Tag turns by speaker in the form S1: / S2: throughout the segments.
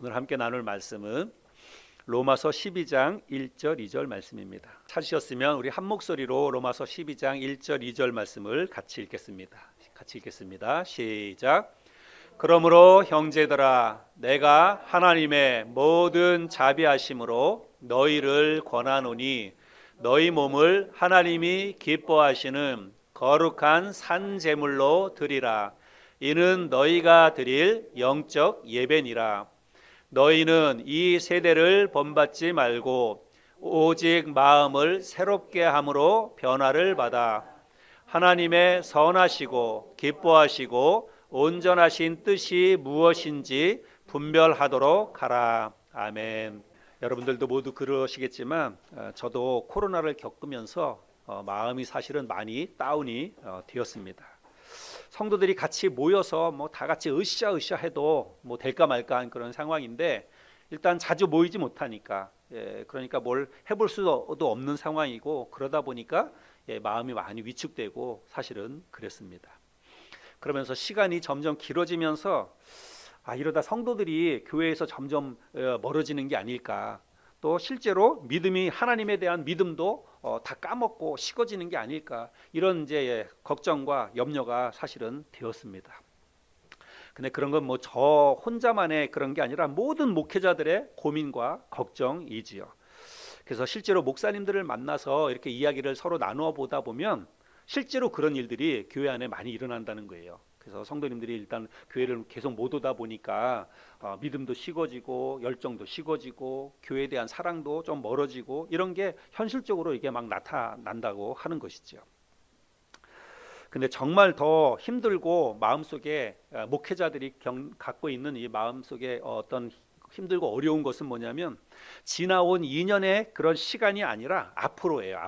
S1: 오늘 함께 나눌 말씀은 로마서 12장 1절 2절 말씀입니다. 찾으셨으면 우리 한 목소리로 로마서 12장 1절 2절 말씀을 같이 읽겠습니다. 시작. 그러므로 형제들아, 내가 하나님의 모든 자비하심으로 너희를 권하노니 너희 몸을 하나님이 기뻐하시는 거룩한 산 제물로 드리라. 이는 너희가 드릴 영적 예배니라. 너희는 이 세대를 본받지 말고 오직 마음을 새롭게 함으로 변화를 받아 하나님의 선하시고 기뻐하시고 온전하신 뜻이 무엇인지 분별하도록 하라. 아멘. 여러분들도 모두 그러시겠지만 저도 코로나를 겪으면서 마음이 사실은 많이 다운이 되었습니다. 성도들이 같이 모여서 뭐 다 같이 으쌰으쌰 해도 뭐 될까 말까 한 그런 상황인데 일단 자주 모이지 못하니까 그러니까 뭘 해볼 수도 없는 상황이고 그러다 보니까 마음이 많이 위축되고 사실은 그랬습니다. 그러면서 시간이 점점 길어지면서 이러다 성도들이 교회에서 점점 멀어지는 게 아닐까, 또 실제로 믿음이 하나님에 대한 믿음도 다 까먹고 식어지는 게 아닐까, 이런 이제 걱정과 염려가 사실은 되었습니다. 근데 그런 건 뭐 저 혼자만의 그런 게 아니라 모든 목회자들의 고민과 걱정이지요. 그래서 실제로 목사님들을 만나서 이렇게 이야기를 서로 나누어 보다 보면 실제로 그런 일들이 교회 안에 많이 일어난다는 거예요. 그래서 성도님들이 일단 교회를 계속 못 오다 보니까 믿음도 식어지고 열정도 식어지고 교회에 대한 사랑도 좀 멀어지고 이런 게 현실적으로 이게 막 나타난다고 하는 것이죠. 근데 정말 더 힘들고 마음속에 목회자들이 갖고 있는 이 마음속에 어떤 힘들고 어려운 것은 뭐냐면 지나온 2년의 그런 시간이 아니라 앞으로예요.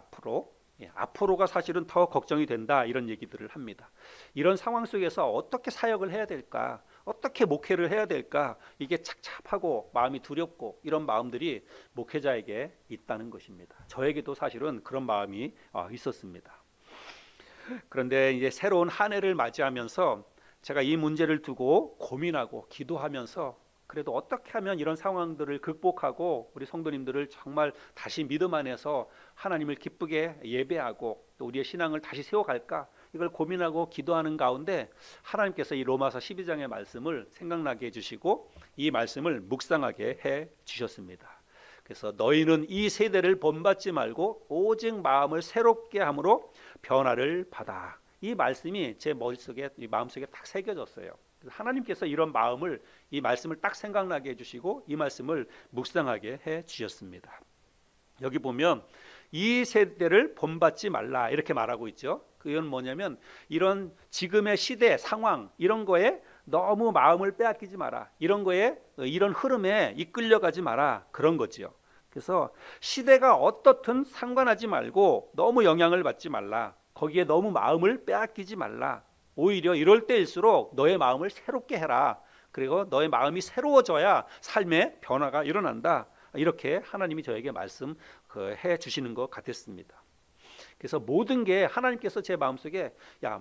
S1: 앞으로가 사실은 더 걱정이 된다, 이런 얘기들을 합니다. 이런 상황 속에서 어떻게 사역을 해야 될까, 어떻게 목회를 해야 될까, 이게 착잡하고 마음이 두렵고 이런 마음들이 목회자에게 있다는 것입니다. 저에게도 사실은 그런 마음이 있었습니다. 그런데 이제 새로운 한 해를 맞이하면서 제가 이 문제를 두고 고민하고 기도하면서 그래도 어떻게 하면 이런 상황들을 극복하고 우리 성도님들을 정말 다시 믿음 안에서 하나님을 기쁘게 예배하고 또 우리의 신앙을 다시 세워갈까, 이걸 고민하고 기도하는 가운데 하나님께서 이 로마서 12장의 말씀을 생각나게 해주시고 이 말씀을 묵상하게 해주셨습니다. 그래서 너희는 이 세대를 본받지 말고 오직 마음을 새롭게 함으로 변화를 받아. 이 말씀이 제 머릿속에, 이 마음속에 딱 새겨졌어요. 하나님께서 이런 마음을, 이 말씀을 딱 생각나게 해주시고 이 말씀을 묵상하게 해주셨습니다. 여기 보면 이 세대를 본받지 말라 이렇게 말하고 있죠. 그건 뭐냐면 이런 지금의 시대 상황 이런 거에 너무 마음을 빼앗기지 마라, 이런 거에 이런 흐름에 이끌려가지 마라, 그런 거지요. 그래서 시대가 어떻든 상관하지 말고 너무 영향을 받지 말라, 거기에 너무 마음을 빼앗기지 말라, 오히려 이럴 때일수록 너의 마음을 새롭게 해라, 그리고 너의 마음이 새로워져야 삶의 변화가 일어난다, 이렇게 하나님이 저에게 말씀해 주시는 것 같았습니다. 그래서 모든 게 하나님께서 제 마음속에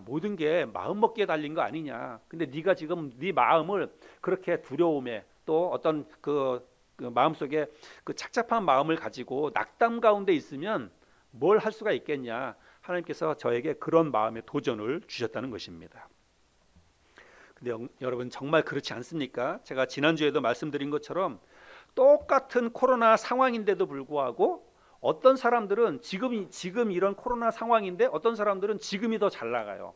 S1: 모든 게 마음먹기에 달린 거 아니냐, 근데 네가 지금 네 마음을 그렇게 두려움에 또 어떤 그 마음속에 그 착잡한 마음을 가지고 낙담 가운데 있으면 뭘 할 수가 있겠냐, 하나님께서 저에게 그런 마음의 도전을 주셨다는 것입니다. 근데 여러분 정말 그렇지 않습니까? 제가 지난주에도 말씀드린 것처럼 똑같은 코로나 상황인데도 불구하고 어떤 사람들은 지금 이런 코로나 상황인데 어떤 사람들은 지금이 더 잘 나가요.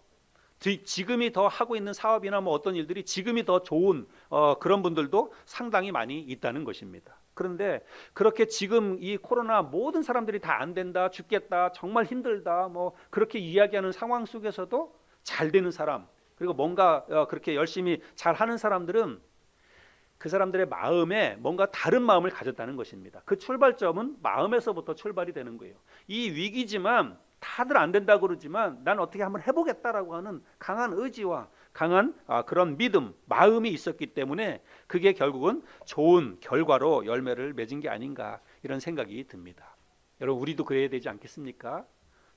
S1: 지금이 더 하고 있는 사업이나 뭐 어떤 일들이 지금이 더 좋은 그런 분들도 상당히 많이 있다는 것입니다. 그런데 그렇게 지금 이 코로나 모든 사람들이 다 안 된다, 죽겠다, 정말 힘들다, 뭐 그렇게 이야기하는 상황 속에서도 잘 되는 사람, 그리고 뭔가 그렇게 열심히 잘 하는 사람들은 그 사람들의 마음에 뭔가 다른 마음을 가졌다는 것입니다. 그 출발점은 마음에서부터 출발이 되는 거예요. 이 위기지만 다들 안 된다고 그러지만 난 어떻게 한번 해보겠다라고 하는 강한 의지와 강한 그런 믿음, 마음이 있었기 때문에 그게 결국은 좋은 결과로 열매를 맺은 게 아닌가, 이런 생각이 듭니다. 여러분 우리도 그래야 되지 않겠습니까?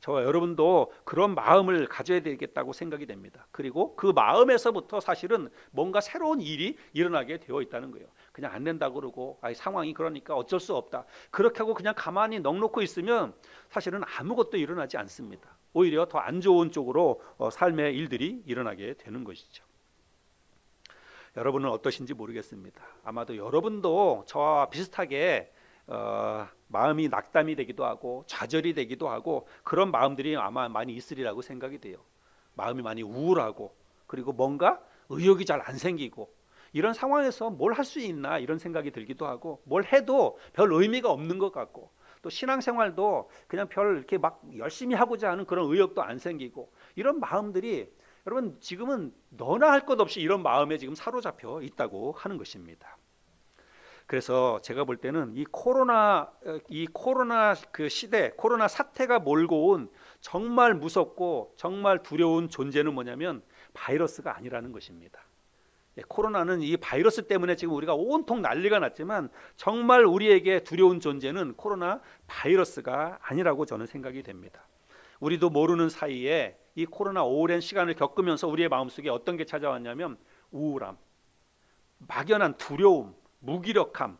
S1: 저와 여러분도 그런 마음을 가져야 되겠다고 생각이 됩니다. 그리고 그 마음에서부터 사실은 뭔가 새로운 일이 일어나게 되어 있다는 거예요. 그냥 안 된다고 그러고 상황이 그러니까 어쩔 수 없다, 그렇게 하고 그냥 가만히 넋놓고 있으면 사실은 아무것도 일어나지 않습니다. 오히려 더 안 좋은 쪽으로 삶의 일들이 일어나게 되는 것이죠. 여러분은 어떠신지 모르겠습니다. 아마도 여러분도 저와 비슷하게 마음이 낙담이 되기도 하고 좌절이 되기도 하고 그런 마음들이 아마 많이 있으리라고 생각이 돼요. 마음이 많이 우울하고 그리고 뭔가 의욕이 잘 안 생기고 이런 상황에서 뭘 할 수 있나 이런 생각이 들기도 하고 뭘 해도 별 의미가 없는 것 같고 또 신앙생활도 그냥 별 이렇게 막 열심히 하고자 하는 그런 의욕도 안 생기고 이런 마음들이 여러분 지금은 너나 할 것 없이 이런 마음에 지금 사로잡혀 있다고 하는 것입니다. 그래서 제가 볼 때는 이 코로나 그 시대, 코로나 사태가 몰고 온 정말 무섭고 정말 두려운 존재는 뭐냐면 바이러스가 아니라는 것입니다. 코로나는 이 바이러스 때문에 지금 우리가 온통 난리가 났지만 정말 우리에게 두려운 존재는 코로나 바이러스가 아니라고 저는 생각이 됩니다. 우리도 모르는 사이에 이 코로나 오랜 시간을 겪으면서 우리의 마음속에 어떤 게 찾아왔냐면 우울함, 막연한 두려움, 무기력함,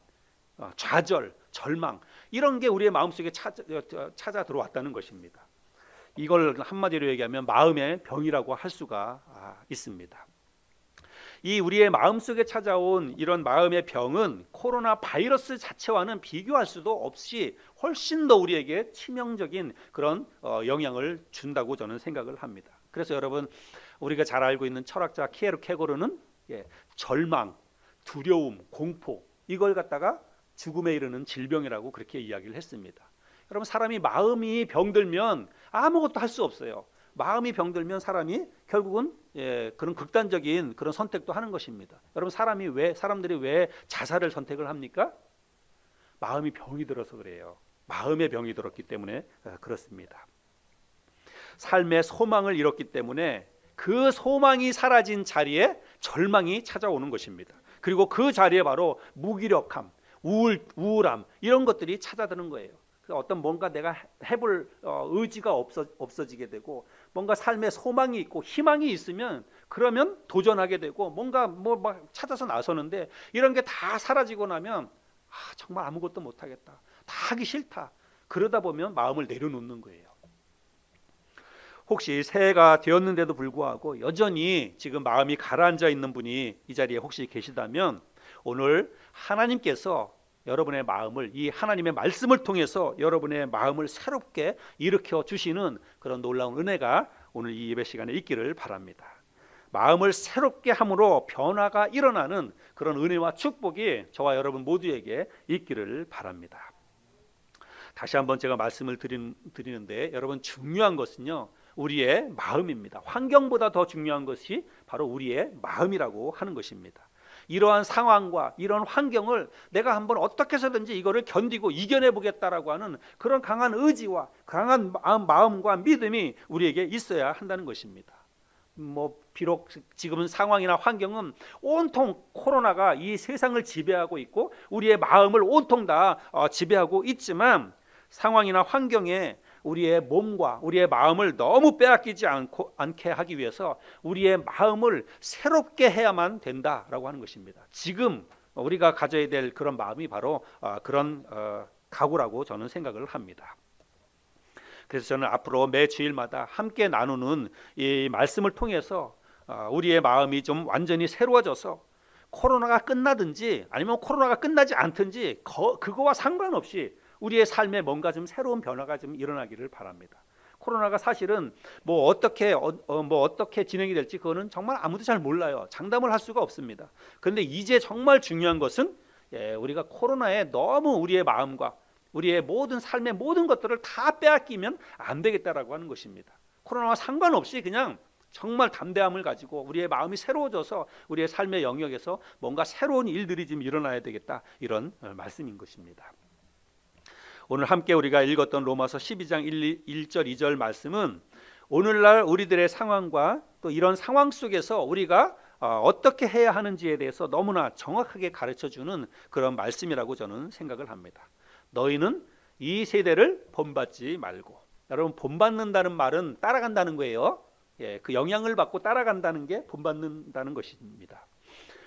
S1: 좌절, 절망 이런 게 우리의 마음속에 찾아 들어왔다는 것입니다. 이걸 한마디로 얘기하면 마음의 병이라고 할 수가 있습니다. 이 우리의 마음속에 찾아온 이런 마음의 병은 코로나 바이러스 자체와는 비교할 수도 없이 훨씬 더 우리에게 치명적인 그런 영향을 준다고 저는 생각을 합니다. 그래서 여러분 우리가 잘 알고 있는 철학자 키에르케고르는 절망, 두려움, 공포 이걸 갖다가 죽음에 이르는 질병이라고 그렇게 이야기를 했습니다. 여러분 사람이 마음이 병들면 아무것도 할 수 없어요. 마음이 병들면 사람이 결국은 그런 극단적인 그런 선택도 하는 것입니다. 여러분 사람들이 왜 자살을 선택을 합니까? 마음이 병이 들어서 그래요. 마음의 병이 들었기 때문에 그렇습니다. 삶의 소망을 잃었기 때문에 그 소망이 사라진 자리에 절망이 찾아오는 것입니다. 그리고 그 자리에 바로 무기력함, 우울함 이런 것들이 찾아드는 거예요. 어떤 뭔가 내가 해볼 의지가 없어지게 되고 뭔가 삶의 소망이 있고 희망이 있으면 그러면 도전하게 되고 뭔가 막 찾아서 나서는데 이런 게 다 사라지고 나면 정말 아무것도 못하겠다, 다 하기 싫다, 그러다 보면 마음을 내려놓는 거예요. 혹시 새해가 되었는데도 불구하고 여전히 지금 마음이 가라앉아 있는 분이 이 자리에 혹시 계시다면 오늘 하나님께서 여러분의 마음을 이 하나님의 말씀을 통해서 여러분의 마음을 새롭게 일으켜 주시는 그런 놀라운 은혜가 오늘 이 예배 시간에 있기를 바랍니다. 마음을 새롭게 함으로 변화가 일어나는 그런 은혜와 축복이 저와 여러분 모두에게 있기를 바랍니다. 다시 한번 제가 말씀을 드리는데 여러분 중요한 것은요 우리의 마음입니다. 환경보다 더 중요한 것이 바로 우리의 마음이라고 하는 것입니다. 이러한 상황과 이런 환경을 내가 한번 어떻게 해서든지 이거를 견디고 이겨내 보겠다라고 하는 그런 강한 의지와 강한 마음과 믿음이 우리에게 있어야 한다는 것입니다. 비록 지금은 상황이나 환경은 온통 코로나가 이 세상을 지배하고 있고 우리의 마음을 온통 다 지배하고 있지만 상황이나 환경에 우리의 몸과 우리의 마음을 너무 빼앗기지 않게 하기 위해서 우리의 마음을 새롭게 해야만 된다라고 하는 것입니다. 지금 우리가 가져야 될 그런 마음이 바로 그런 각오라고 저는 생각을 합니다. 그래서 저는 앞으로 매 주일마다 함께 나누는 이 말씀을 통해서 우리의 마음이 좀 완전히 새로워져서 코로나가 끝나든지 아니면 코로나가 끝나지 않든지 그거와 상관없이 우리의 삶에 뭔가 좀 새로운 변화가 좀 일어나기를 바랍니다. 코로나가 사실은 어떻게 진행이 될지 그거는 정말 아무도 잘 몰라요. 장담을 할 수가 없습니다. 그런데 이제 정말 중요한 것은 우리가 코로나에 너무 우리의 마음과 우리의 모든 삶의 모든 것들을 다 빼앗기면 안 되겠다라고 하는 것입니다. 코로나와 상관없이 그냥 정말 담대함을 가지고 우리의 마음이 새로워져서 우리의 삶의 영역에서 뭔가 새로운 일들이 좀 일어나야 되겠다 이런 말씀인 것입니다. 오늘 함께 우리가 읽었던 로마서 12장 1절 2절 말씀은 오늘날 우리들의 상황과 또 이런 상황 속에서 우리가 어떻게 해야 하는지에 대해서 너무나 정확하게 가르쳐주는 그런 말씀이라고 저는 생각을 합니다. 너희는 이 세대를 본받지 말고 여러분, 본받는다는 말은 따라간다는 거예요. 예, 그 영향을 받고 따라간다는 게 본받는다는 것입니다.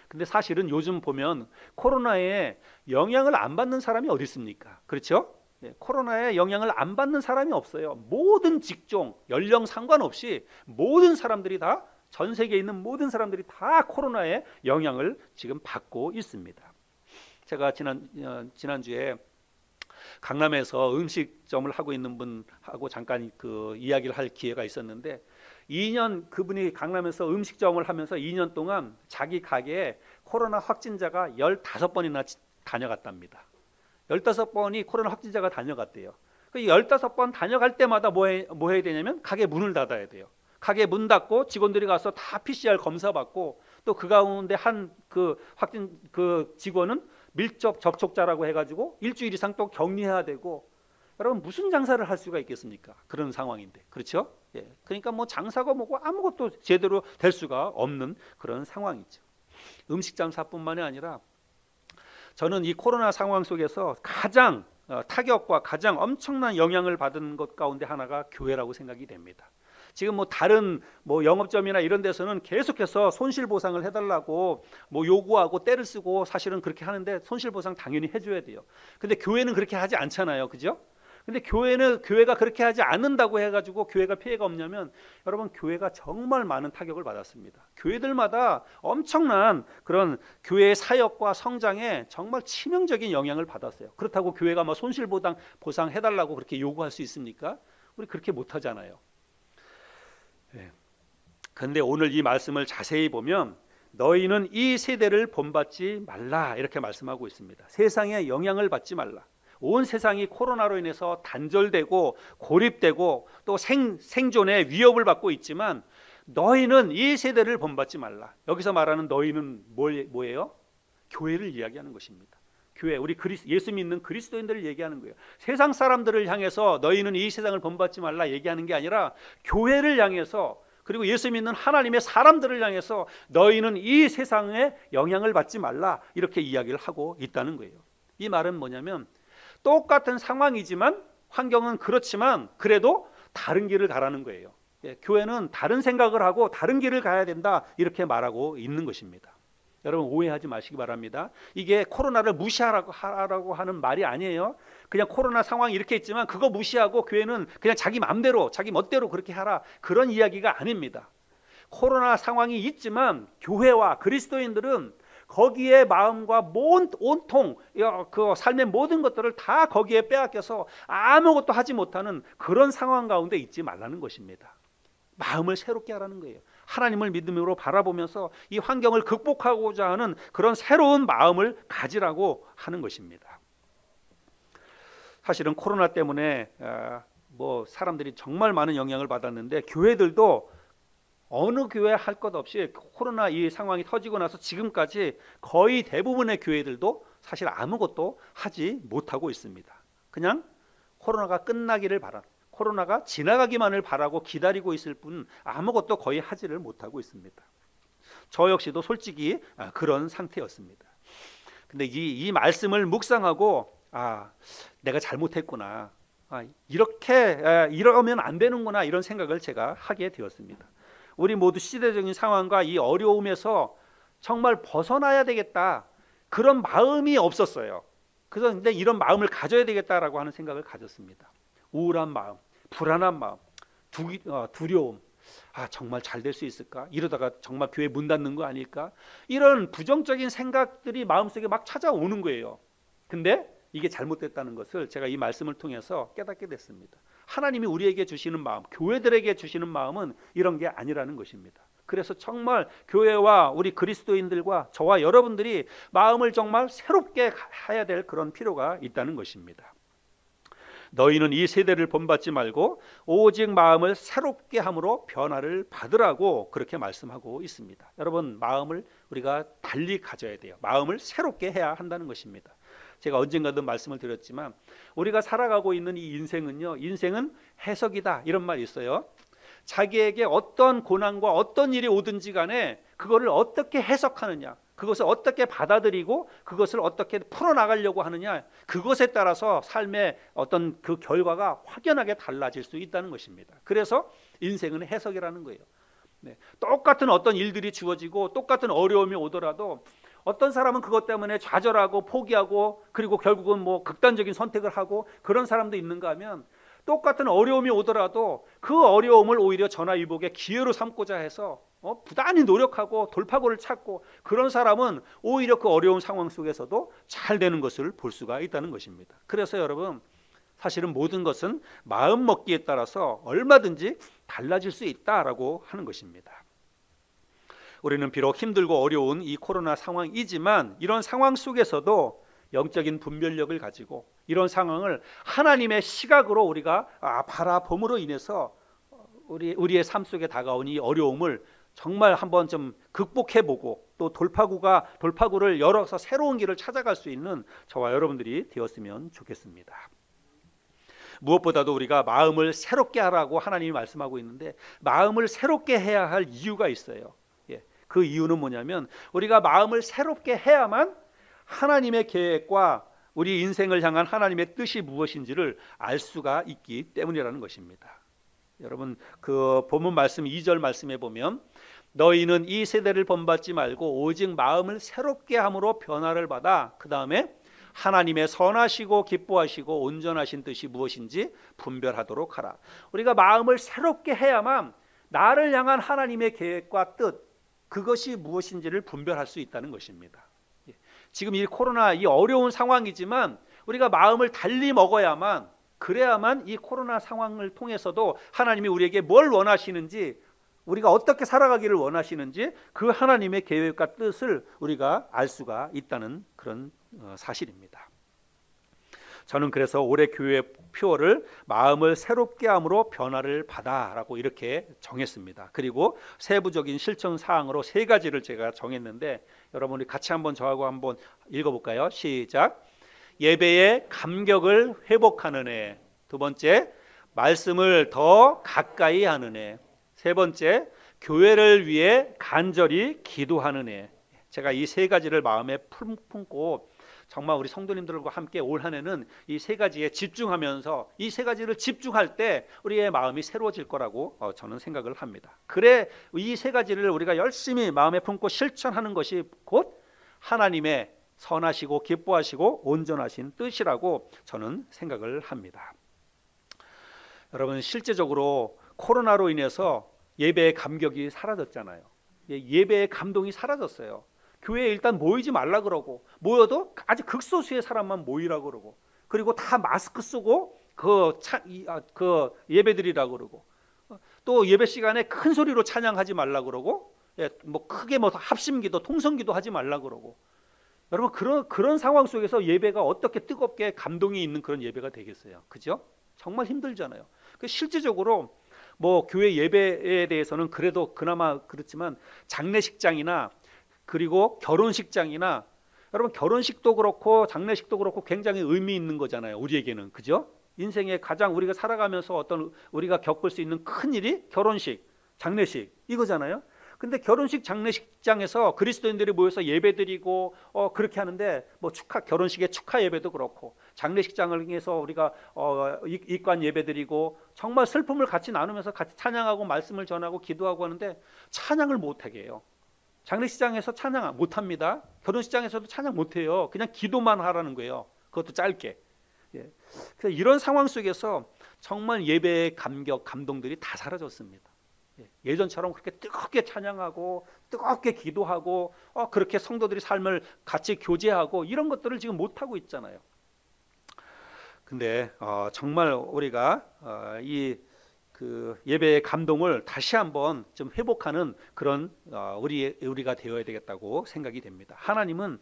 S1: 근데 사실은 요즘 보면 코로나에 영향을 안 받는 사람이 어디 있습니까? 그렇죠? 예, 코로나에 영향을 안 받는 사람이 없어요. 모든 직종, 연령 상관없이 모든 사람들이 다, 전 세계에 있는 모든 사람들이 다 코로나의 영향을 지금 받고 있습니다. 제가 지난주에 강남에서 음식점을 하고 있는 분하고 잠깐 그 이야기를 할 기회가 있었는데, 그분이 강남에서 음식점을 하면서 2년 동안 자기 가게에 코로나 확진자가 15번이나 다녀갔답니다. 15번이 코로나 확진자가 다녀갔대요. 그 15번 다녀갈 때마다 뭐 해야 되냐면 가게 문을 닫아야 돼요. 가게 문 닫고 직원들이 가서 다 PCR 검사 받고, 또 그 가운데 한 그 직원은 밀접 접촉자라고 해가지고 일주일 이상 또 격리해야 되고, 여러분 무슨 장사를 할 수가 있겠습니까? 그런 상황인데, 그렇죠? 예, 그러니까 뭐 장사가 뭐고 아무것도 제대로 될 수가 없는 그런 상황이죠. 음식 장사뿐만이 아니라 저는 이 코로나 상황 속에서 가장 타격과 가장 엄청난 영향을 받은 것 가운데 하나가 교회라고 생각이 됩니다. 지금 뭐 다른 뭐 영업점이나 이런 데서는 계속해서 손실보상을 해달라고 뭐 요구하고 떼를 쓰고 사실은 그렇게 하는데, 손실보상 당연히 해줘야 돼요. 근데 교회는 그렇게 하지 않잖아요, 그죠? 근데 교회가 그렇게 하지 않는다고 해가지고 교회가 피해가 없냐면, 여러분 교회가 정말 많은 타격을 받았습니다. 교회들마다 엄청난 그런 교회의 사역과 성장에 정말 치명적인 영향을 받았어요. 그렇다고 교회가 뭐 손실보상 해달라고 그렇게 요구할 수 있습니까? 우리 그렇게 못하잖아요. 네. 근데 오늘 이 말씀을 자세히 보면 너희는 이 세대를 본받지 말라 이렇게 말씀하고 있습니다. 세상에 영향을 받지 말라. 온 세상이 코로나로 인해서 단절되고 고립되고 또 생존의 위협을 받고 있지만 너희는 이 세대를 본받지 말라. 여기서 말하는 너희는 뭐예요? 교회를 이야기하는 것입니다. 교회, 우리 예수 믿는 그리스도인들을 얘기하는 거예요. 세상 사람들을 향해서 너희는 이 세상을 본받지 말라 얘기하는 게 아니라 교회를 향해서, 그리고 예수 믿는 하나님의 사람들을 향해서 너희는 이 세상에 영향을 받지 말라 이렇게 이야기를 하고 있다는 거예요. 이 말은 뭐냐면 똑같은 상황이지만, 환경은 그렇지만 그래도 다른 길을 가라는 거예요. 예, 교회는 다른 생각을 하고 다른 길을 가야 된다 이렇게 말하고 있는 것입니다. 여러분 오해하지 마시기 바랍니다. 이게 코로나를 무시하라고 하는 말이 아니에요. 그냥 코로나 상황이 이렇게 있지만 그거 무시하고 교회는 그냥 자기 마음대로 자기 멋대로 그렇게 하라, 그런 이야기가 아닙니다. 코로나 상황이 있지만 교회와 그리스도인들은 거기에 마음과 온통 그 삶의 모든 것들을 다 거기에 빼앗겨서 아무것도 하지 못하는 그런 상황 가운데 있지 말라는 것입니다. 마음을 새롭게 하라는 거예요. 하나님을 믿음으로 바라보면서 이 환경을 극복하고자 하는 그런 새로운 마음을 가지라고 하는 것입니다. 사실은 코로나 때문에 뭐 사람들이 정말 많은 영향을 받았는데, 교회들도 어느 교회 할 것 없이 코로나 이 상황이 터지고 나서 지금까지 거의 대부분의 교회들도 사실 아무것도 하지 못하고 있습니다. 그냥 코로나가 끝나기를 바라는, 코로나가 지나가기만을 바라고 기다리고 있을 뿐 아무것도 거의 하지를 못하고 있습니다. 저 역시도 솔직히 그런 상태였습니다. 근데 이 말씀을 묵상하고 내가 잘못했구나, 이러면 안 되는구나, 이런 생각을 제가 하게 되었습니다. 우리 모두 시대적인 상황과 이 어려움에서 정말 벗어나야 되겠다, 그런 마음이 없었어요. 그런데 이런 마음을 가져야 되겠다라고 하는 생각을 가졌습니다. 우울한 마음, 불안한 마음, 두려움, 정말 잘 될 수 있을까? 이러다가 정말 교회 문 닫는 거 아닐까? 이런 부정적인 생각들이 마음속에 막 찾아오는 거예요. 근데 이게 잘못됐다는 것을 제가 이 말씀을 통해서 깨닫게 됐습니다. 하나님이 우리에게 주시는 마음, 교회들에게 주시는 마음은 이런 게 아니라는 것입니다. 그래서 정말 교회와 우리 그리스도인들과 저와 여러분들이 마음을 정말 새롭게 해야 될 그런 필요가 있다는 것입니다. 너희는 이 세대를 본받지 말고 오직 마음을 새롭게 함으로 변화를 받으라고 그렇게 말씀하고 있습니다. 여러분, 마음을 우리가 달리 가져야 돼요. 마음을 새롭게 해야 한다는 것입니다. 제가 언젠가도 말씀을 드렸지만 우리가 살아가고 있는 이 인생은요, 인생은 해석이다, 이런 말이 있어요. 자기에게 어떤 고난과 어떤 일이 오든지 간에 그거를 어떻게 해석하느냐, 그것을 어떻게 받아들이고 그것을 어떻게 풀어나가려고 하느냐, 그것에 따라서 삶의 어떤 그 결과가 확연하게 달라질 수 있다는 것입니다. 그래서 인생은 해석이라는 거예요. 네. 똑같은 어떤 일들이 주어지고 똑같은 어려움이 오더라도 어떤 사람은 그것 때문에 좌절하고 포기하고 그리고 결국은 뭐 극단적인 선택을 하고 그런 사람도 있는가 하면, 똑같은 어려움이 오더라도 그 어려움을 오히려 전화위복의 기회로 삼고자 해서 부단히 노력하고 돌파구를 찾고, 그런 사람은 오히려 그 어려운 상황 속에서도 잘 되는 것을 볼 수가 있다는 것입니다. 그래서 여러분, 사실은 모든 것은 마음 먹기에 따라서 얼마든지 달라질 수 있다라고 하는 것입니다. 우리는 비록 힘들고 어려운 이 코로나 상황이지만 이런 상황 속에서도 영적인 분별력을 가지고 이런 상황을 하나님의 시각으로 우리가 바라봄으로 인해서 우리의 삶 속에 다가온 이 어려움을 정말 한번 좀 극복해보고 또 돌파구를 열어서 새로운 길을 찾아갈 수 있는 저와 여러분들이 되었으면 좋겠습니다. 무엇보다도 우리가 마음을 새롭게 하라고 하나님이 말씀하고 있는데, 마음을 새롭게 해야 할 이유가 있어요. 그 이유는 뭐냐면, 우리가 마음을 새롭게 해야만 하나님의 계획과 우리 인생을 향한 하나님의 뜻이 무엇인지를 알 수가 있기 때문이라는 것입니다. 여러분, 그 본문 말씀 2절 말씀에 보면, 너희는 이 세대를 본받지 말고 오직 마음을 새롭게 함으로 변화를 받아 그 다음에 하나님의 선하시고 기뻐하시고 온전하신 뜻이 무엇인지 분별하도록 하라. 우리가 마음을 새롭게 해야만 나를 향한 하나님의 계획과 뜻, 그것이 무엇인지를 분별할 수 있다는 것입니다. 지금 이 코로나, 이 어려운 상황이지만 우리가 마음을 달리 먹어야만, 그래야만 이 코로나 상황을 통해서도 하나님이 우리에게 뭘 원하시는지, 우리가 어떻게 살아가기를 원하시는지 그 하나님의 계획과 뜻을 우리가 알 수가 있다는 그런 사실입니다. 저는 그래서 올해 교회 표어를 마음을 새롭게 함으로 변화를 받아라고 이렇게 정했습니다. 그리고 세부적인 실천 사항으로 3가지를 제가 정했는데, 여러분이 같이 한번 저하고 한번 읽어볼까요? 시작. 예배의 감격을 회복하는 애. 2번째, 말씀을 더 가까이 하는 애. 3번째, 교회를 위해 간절히 기도하는 애. 제가 이 3가지를 마음에 품고 정말 우리 성도님들과 함께 올 한 해는 이 3가지에 집중하면서 이 3가지를 집중할 때 우리의 마음이 새로워질 거라고 저는 생각을 합니다. 그래 이 3가지를 우리가 열심히 마음에 품고 실천하는 것이 곧 하나님의 선하시고 기뻐하시고 온전하신 뜻이라고 저는 생각을 합니다. 여러분, 실제적으로 코로나로 인해서 예배의 감격이 사라졌잖아요. 예배의 감동이 사라졌어요. 교회에 일단 모이지 말라 그러고, 모여도 아주 극소수의 사람만 모이라 그러고, 그리고 다 마스크 쓰고 그 예배드리라 그러고, 또 예배 시간에 큰 소리로 찬양하지 말라 그러고, 뭐 크게 뭐 합심기도 통성기도 하지 말라 그러고. 여러분, 그런 상황 속에서 예배가 어떻게 뜨겁게 감동이 있는 그런 예배가 되겠어요? 그죠? 정말 힘들잖아요. 실제적으로 뭐 교회 예배에 대해서는 그래도 그나마 그렇지만, 장례식장이나 그리고 결혼식장이나, 여러분 결혼식도 그렇고 장례식도 그렇고 굉장히 의미 있는 거잖아요, 우리에게는. 그죠? 인생에 가장 우리가 살아가면서 어떤 우리가 겪을 수 있는 큰 일이 결혼식, 장례식 이거잖아요. 근데 결혼식, 장례식장에서 그리스도인들이 모여서 예배드리고 그렇게 하는데, 뭐 결혼식의 축하 예배도 그렇고, 장례식장을 통해서 우리가 입관 예배드리고 정말 슬픔을 같이 나누면서 같이 찬양하고 말씀을 전하고 기도하고 하는데 찬양을 못하게 해요. 장례식장에서 찬양 못합니다. 결혼식장에서도 찬양 못해요. 그냥 기도만 하라는 거예요. 그것도 짧게. 그래서 이런 상황 속에서 정말 예배의 감동들이 다 사라졌습니다. 예전처럼 그렇게 뜨겁게 찬양하고 뜨겁게 기도하고 그렇게 성도들이 삶을 같이 교제하고 이런 것들을 지금 못하고 있잖아요. 근데 정말 우리가 그 예배의 감동을 다시 한번 좀 회복하는 그런 우리가 되어야 되겠다고 생각이 됩니다. 하나님은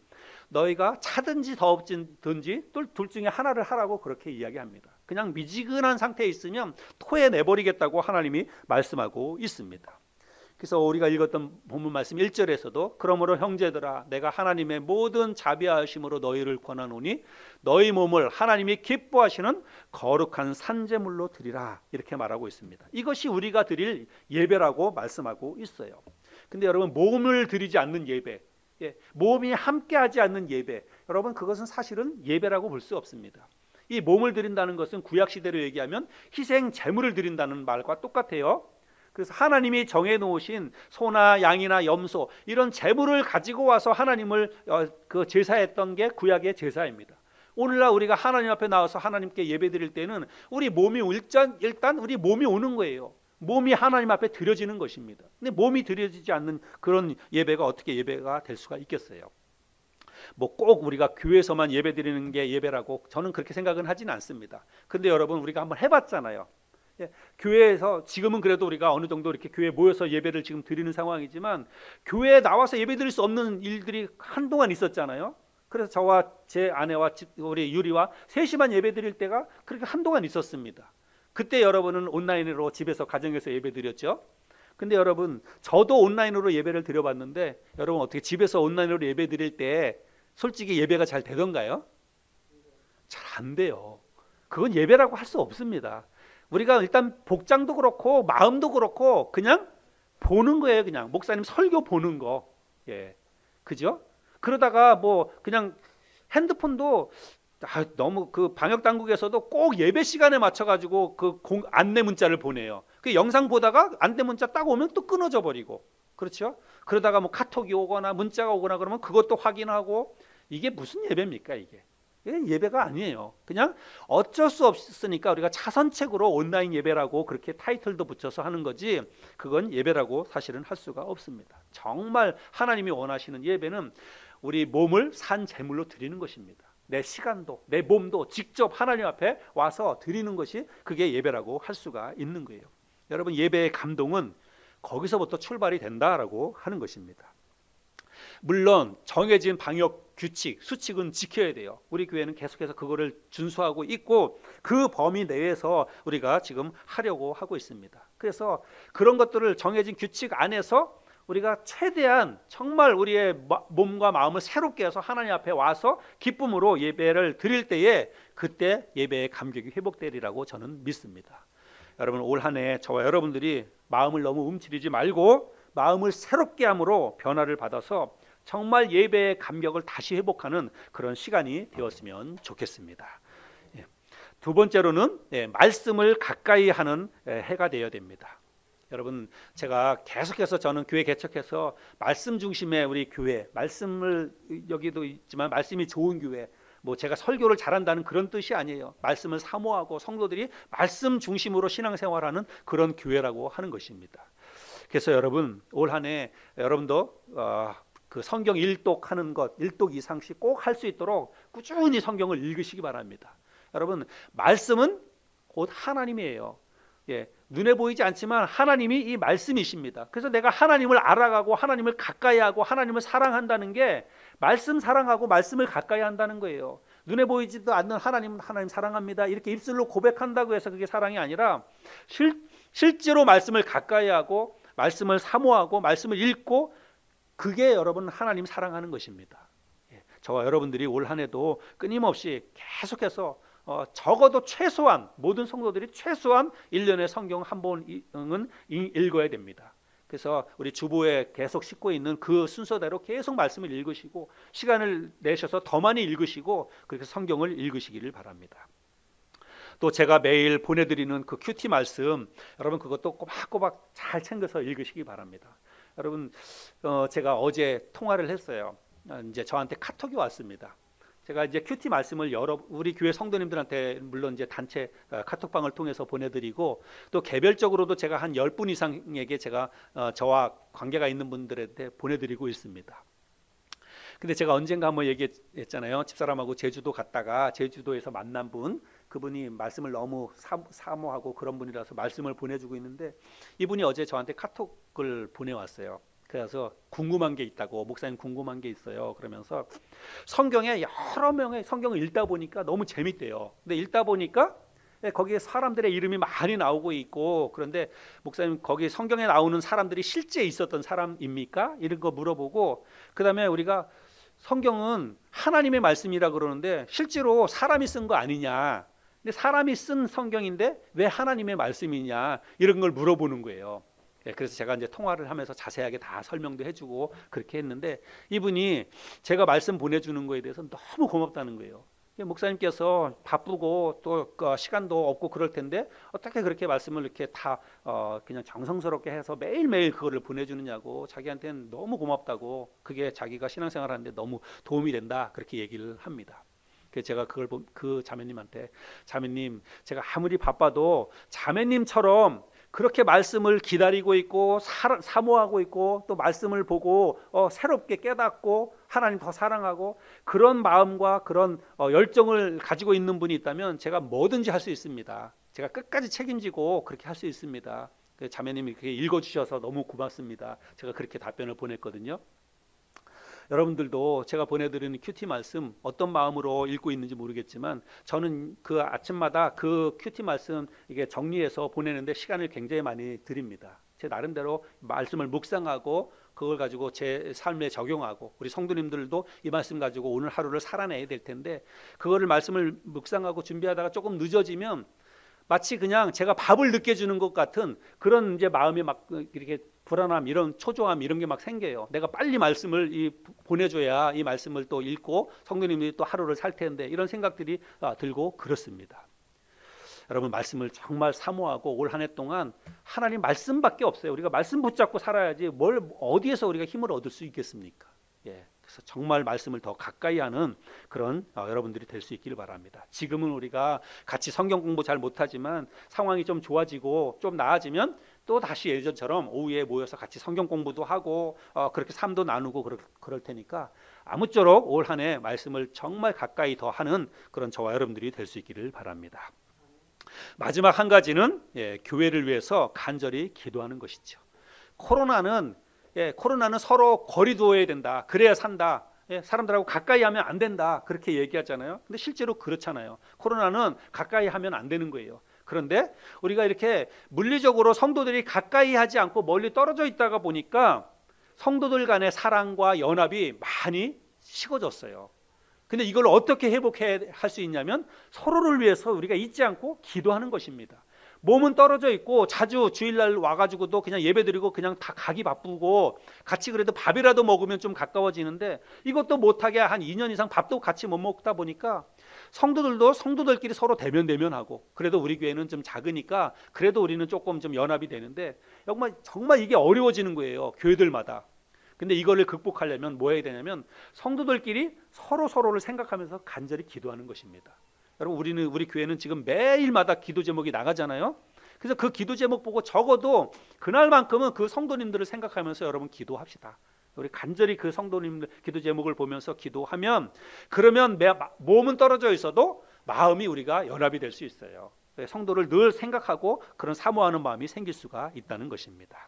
S1: 너희가 차든지 더없든지 둘 중에 하나를 하라고 그렇게 이야기합니다. 그냥 미지근한 상태에 있으면 토해내버리겠다고 하나님이 말씀하고 있습니다. 그래서 우리가 읽었던 본문 말씀 1절에서도 그러므로 형제들아 내가 하나님의 모든 자비하심으로 너희를 권하노니 너희 몸을 하나님이 기뻐하시는 거룩한 산제물로 드리라 이렇게 말하고 있습니다. 이것이 우리가 드릴 예배라고 말씀하고 있어요. 근데 여러분 몸을 드리지 않는 예배, 몸이 함께하지 않는 예배, 여러분 그것은 사실은 예배라고 볼 수 없습니다. 이 몸을 드린다는 것은 구약 시대로 얘기하면 희생 제물을 드린다는 말과 똑같아요. 그래서 하나님이 정해 놓으신 소나 양이나 염소 이런 제물을 가지고 와서 하나님을 그 제사했던 게 구약의 제사입니다. 오늘날 우리가 하나님 앞에 나와서 하나님께 예배 드릴 때는 우리 몸이 일단 우리 몸이 오는 거예요. 몸이 하나님 앞에 드려지는 것입니다. 근데 몸이 드려지지 않는 그런 예배가 어떻게 예배가 될 수가 있겠어요? 뭐 꼭 우리가 교회에서만 예배 드리는 게 예배라고 저는 그렇게 생각은 하지는 않습니다. 근데 여러분 우리가 한번 해봤잖아요. 교회에서 지금은 그래도 우리가 어느 정도 이렇게 교회에 모여서 예배를 지금 드리는 상황이지만 교회에 나와서 예배 드릴 수 없는 일들이 한동안 있었잖아요. 그래서 저와 제 아내와 우리 유리와 셋이만 예배 드릴 때가 그렇게 한동안 있었습니다. 그때 여러분은 온라인으로 집에서 가정에서 예배 드렸죠. 근데 여러분 저도 온라인으로 예배를 드려봤는데 여러분 어떻게 집에서 온라인으로 예배 드릴 때 솔직히 예배가 잘 되던가요? 잘 안 돼요. 그건 예배라고 할 수 없습니다. 우리가 일단 복장도 그렇고 마음도 그렇고 그냥 보는 거예요. 그냥 목사님 설교 보는 거. 그죠? 그러다가 뭐 그냥 핸드폰도 너무 그 방역 당국에서도 꼭 예배 시간에 맞춰 가지고 그 안내 문자를 보내요. 그 영상 보다가 안내 문자 딱 오면 또 끊어져 버리고. 그렇죠? 그러다가 뭐 카톡이 오거나 문자가 오거나 그러면 그것도 확인하고 이게 무슨 예배입니까, 이게? 예배가 아니에요. 그냥 어쩔 수 없으니까 우리가 차선책으로 온라인 예배라고 그렇게 타이틀도 붙여서 하는 거지 그건 예배라고 사실은 할 수가 없습니다. 정말 하나님이 원하시는 예배는 우리 몸을 산 제물로 드리는 것입니다. 내 시간도 내 몸도 직접 하나님 앞에 와서 드리는 것이 그게 예배라고 할 수가 있는 거예요. 여러분 예배의 감동은 거기서부터 출발이 된다라고 하는 것입니다. 물론 정해진 방역 규칙, 수칙은 지켜야 돼요. 우리 교회는 계속해서 그거를 준수하고 있고 그 범위 내에서 우리가 지금 하려고 하고 있습니다. 그래서 그런 것들을 정해진 규칙 안에서 우리가 최대한 정말 우리의 몸과 마음을 새롭게 해서 하나님 앞에 와서 기쁨으로 예배를 드릴 때에 그때 예배의 감격이 회복되리라고 저는 믿습니다. 여러분 올 한 해 저와 여러분들이 마음을 너무 움츠리지 말고 마음을 새롭게 함으로 변화를 받아서 정말 예배의 감격을 다시 회복하는 그런 시간이 되었으면 좋겠습니다. 두 번째로는 말씀을 가까이 하는 해가 되어야 됩니다. 여러분 제가 계속해서 저는 교회 개척해서 말씀 중심의 우리 교회, 말씀을 여기도 있지만 말씀이 좋은 교회, 뭐 제가 설교를 잘한다는 그런 뜻이 아니에요. 말씀을 사모하고 성도들이 말씀 중심으로 신앙생활하는 그런 교회라고 하는 것입니다. 그래서 여러분 올 한 해 여러분도 그 성경 일독하는 것, 일독 이상씩 꼭 할 수 있도록 꾸준히 성경을 읽으시기 바랍니다. 여러분 말씀은 곧 하나님이에요. 눈에 보이지 않지만 하나님이 이 말씀이십니다. 그래서 내가 하나님을 알아가고 하나님을 가까이 하고 하나님을 사랑한다는 게 말씀 사랑하고 말씀을 가까이 한다는 거예요. 눈에 보이지도 않는 하나님 사랑합니다 이렇게 입술로 고백한다고 해서 그게 사랑이 아니라 실제로 말씀을 가까이 하고 말씀을 사모하고 말씀을 읽고 그게 여러분 하나님 사랑하는 것입니다. 저와 여러분들이 올 한 해도 끊임없이 계속해서 적어도 최소한 모든 성도들이 최소한 1년에 성경 한 번은 읽어야 됩니다. 그래서 우리 주보에 계속 싣고 있는 그 순서대로 계속 말씀을 읽으시고 시간을 내셔서 더 많이 읽으시고 그렇게 성경을 읽으시기를 바랍니다. 또 제가 매일 보내드리는 그 큐티 말씀 여러분 그것도 꼬박꼬박 잘 챙겨서 읽으시기 바랍니다. 여러분 제가 어제 통화를 했어요. 이제 저한테 카톡이 왔습니다. 제가 이제 큐티 말씀을 우리 교회 성도님들한테 물론 이제 단체 카톡방을 통해서 보내드리고 또 개별적으로도 제가 한 10분 이상에게 제가 저와 관계가 있는 분들한테 보내드리고 있습니다. 근데 제가 언젠가 한번 얘기했잖아요. 집사람하고 제주도 갔다가 제주도에서 만난 분, 그분이 말씀을 너무 사모하고 그런 분이라서 말씀을 보내주고 있는데 이분이 어제 저한테 카톡을 보내왔어요. 그래서 궁금한 게 있다고, 목사님 궁금한 게 있어요. 그러면서 성경에 여러 명의 성경을 읽다 보니까 너무 재밌대요. 근데 읽다 보니까 거기에 사람들의 이름이 많이 나오고 있고 그런데 목사님 거기 성경에 나오는 사람들이 실제 있었던 사람입니까? 이런 거 물어보고 그 다음에 우리가 성경은 하나님의 말씀이라 그러는데 실제로 사람이 쓴 거 아니냐, 근데 사람이 쓴 성경인데 왜 하나님의 말씀이냐 이런 걸 물어보는 거예요. 그래서 제가 이제 통화를 하면서 자세하게 다 설명도 해주고 그렇게 했는데, 이분이 제가 말씀 보내주는 거에 대해서 너무 고맙다는 거예요. 목사님께서 바쁘고 또 시간도 없고 그럴 텐데 어떻게 그렇게 말씀을 이렇게 다 그냥 정성스럽게 해서 매일매일 그거를 보내주느냐고, 자기한테는 너무 고맙다고, 그게 자기가 신앙생활 하는데 너무 도움이 된다, 그렇게 얘기를 합니다. 그래서 제가 그걸 그 자매님한테, 자매님, 제가 아무리 바빠도 자매님처럼 그렇게 말씀을 기다리고 있고 사모하고 있고 또 말씀을 보고 새롭게 깨닫고 하나님 더 사랑하고 그런 마음과 그런 열정을 가지고 있는 분이 있다면 제가 뭐든지 할 수 있습니다. 제가 끝까지 책임지고 그렇게 할 수 있습니다. 자매님이 그렇게 읽어주셔서 너무 고맙습니다. 제가 그렇게 답변을 보냈거든요. 여러분들도 제가 보내드리는 큐티 말씀 어떤 마음으로 읽고 있는지 모르겠지만, 저는 그 아침마다 그 큐티 말씀 이게 정리해서 보내는데 시간을 굉장히 많이 드립니다. 제 나름대로 말씀을 묵상하고 그걸 가지고 제 삶에 적용하고, 우리 성도님들도 이 말씀 가지고 오늘 하루를 살아내야 될 텐데, 그거를 말씀을 묵상하고 준비하다가 조금 늦어지면 마치 그냥 제가 밥을 늦게 주는 것 같은 그런 이제 마음이 막 이렇게 불안함, 이런 초조함, 이런 게 막 생겨요. 내가 빨리 말씀을 보내줘야 이 말씀을 또 읽고 성도님들이 또 하루를 살 텐데, 이런 생각들이 들고 그렇습니다. 여러분, 말씀을 정말 사모하고 올 한 해 동안 하나님 말씀밖에 없어요. 우리가 말씀 붙잡고 살아야지 뭘 어디에서 우리가 힘을 얻을 수 있겠습니까? 그래서 정말 말씀을 더 가까이 하는 그런 여러분들이 될 수 있기를 바랍니다. 지금은 우리가 같이 성경 공부 잘 못하지만 상황이 좀 좋아지고 좀 나아지면 또 다시 예전처럼 오후에 모여서 같이 성경 공부도 하고 그렇게 삶도 나누고 그럴 테니까 아무쪼록 올 한 해 말씀을 정말 가까이 더 하는 그런 저와 여러분들이 될 수 있기를 바랍니다. 마지막 한 가지는 교회를 위해서 간절히 기도하는 것이죠. 코로나는 서로 거리 두어야 된다, 그래야 산다, 사람들하고 가까이 하면 안 된다, 그렇게 얘기하잖아요. 근데 실제로 그렇잖아요. 코로나는 가까이 하면 안 되는 거예요. 그런데 우리가 이렇게 물리적으로 성도들이 가까이 하지 않고 멀리 떨어져 있다가 보니까 성도들 간의 사랑과 연합이 많이 식어졌어요. 근데 이걸 어떻게 회복해야 할 수 있냐면 서로를 위해서 우리가 잊지 않고 기도하는 것입니다. 몸은 떨어져 있고 자주 주일날 와가지고도 그냥 예배드리고 그냥 다 가기 바쁘고 같이 그래도 밥이라도 먹으면 좀 가까워지는데, 이것도 못하게 한 2년 이상 밥도 같이 못 먹다 보니까 성도들도 성도들끼리 서로 대면하고, 그래도 우리 교회는 좀 작으니까 그래도 우리는 조금 좀 연합이 되는데 정말 이게 어려워지는 거예요, 교회들마다. 근데 이거를 극복하려면 뭐 해야 되냐면 성도들끼리 서로를 생각하면서 간절히 기도하는 것입니다. 여러분, 우리 교회는 지금 매일마다 기도 제목이 나가잖아요. 그래서 그 기도 제목 보고 적어도 그날만큼은 그 성도님들을 생각하면서 여러분 기도합시다. 우리 간절히 그 성도님들 기도 제목을 보면서 기도하면, 그러면 몸은 떨어져 있어도 마음이 우리가 연합이 될 수 있어요. 성도를 늘 생각하고 그런 사모하는 마음이 생길 수가 있다는 것입니다.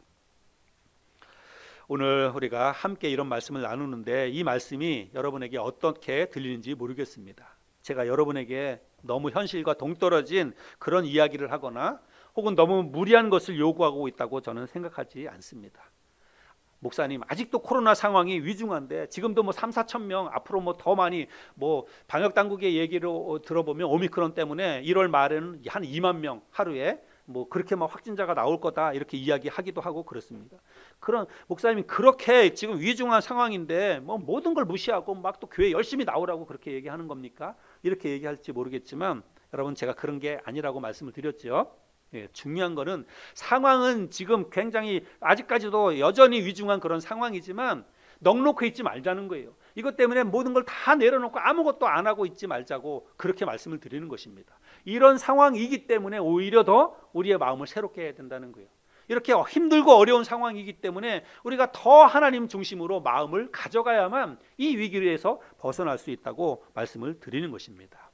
S1: 오늘 우리가 함께 이런 말씀을 나누는데 이 말씀이 여러분에게 어떻게 들리는지 모르겠습니다. 제가 여러분에게 너무 현실과 동떨어진 그런 이야기를 하거나 혹은 너무 무리한 것을 요구하고 있다고 저는 생각하지 않습니다. 목사님, 아직도 코로나 상황이 위중한데 지금도 3-4천 명, 앞으로 더 많이 방역 당국의 얘기를 들어보면 오미크론 때문에 1월 말에는 한 2만 명 하루에 그렇게 확진자가 나올 거다, 이렇게 이야기하기도 하고 그렇습니다. 그런 목사님이 그렇게 지금 위중한 상황인데 모든 걸 무시하고 또 교회 열심히 나오라고 그렇게 얘기하는 겁니까? 이렇게 얘기할지 모르겠지만 여러분, 제가 그런 게 아니라고 말씀을 드렸죠. 중요한 거는 상황은 지금 굉장히 아직까지도 여전히 위중한 그런 상황이지만 넉넉히 있지 말자는 거예요. 이것 때문에 모든 걸 다 내려놓고 아무것도 안 하고 있지 말자고 그렇게 말씀을 드리는 것입니다. 이런 상황이기 때문에 오히려 더 우리의 마음을 새롭게 해야 된다는 거예요. 이렇게 힘들고 어려운 상황이기 때문에 우리가 더 하나님 중심으로 마음을 가져가야만 이 위기에서 벗어날 수 있다고 말씀을 드리는 것입니다.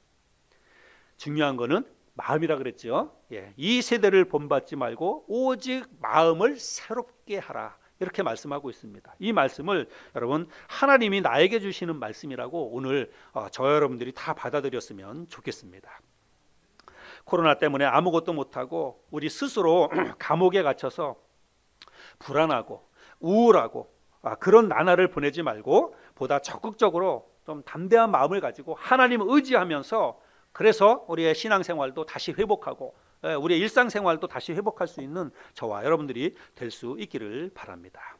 S1: 중요한 거는 마음이라 그랬죠. 이 세대를 본받지 말고 오직 마음을 새롭게 하라, 이렇게 말씀하고 있습니다. 이 말씀을 여러분, 하나님이 나에게 주시는 말씀이라고 오늘 저 여러분들이 다 받아들였으면 좋겠습니다. 코로나 때문에 아무것도 못하고 우리 스스로 감옥에 갇혀서 불안하고 우울하고 그런 나날을 보내지 말고 보다 적극적으로 좀 담대한 마음을 가지고 하나님을 의지하면서, 그래서 우리의 신앙생활도 다시 회복하고 우리의 일상생활도 다시 회복할 수 있는 저와 여러분들이 될 수 있기를 바랍니다.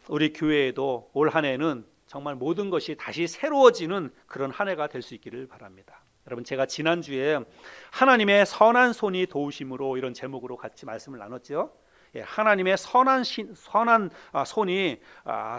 S1: 우리 교회에도 올 한 해는 정말 모든 것이 다시 새로워지는 그런 한 해가 될 수 있기를 바랍니다. 여러분, 제가 지난주에 하나님의 선한 손이 도우심으로 이런 제목으로 같이 말씀을 나눴죠. 하나님의 선한 손이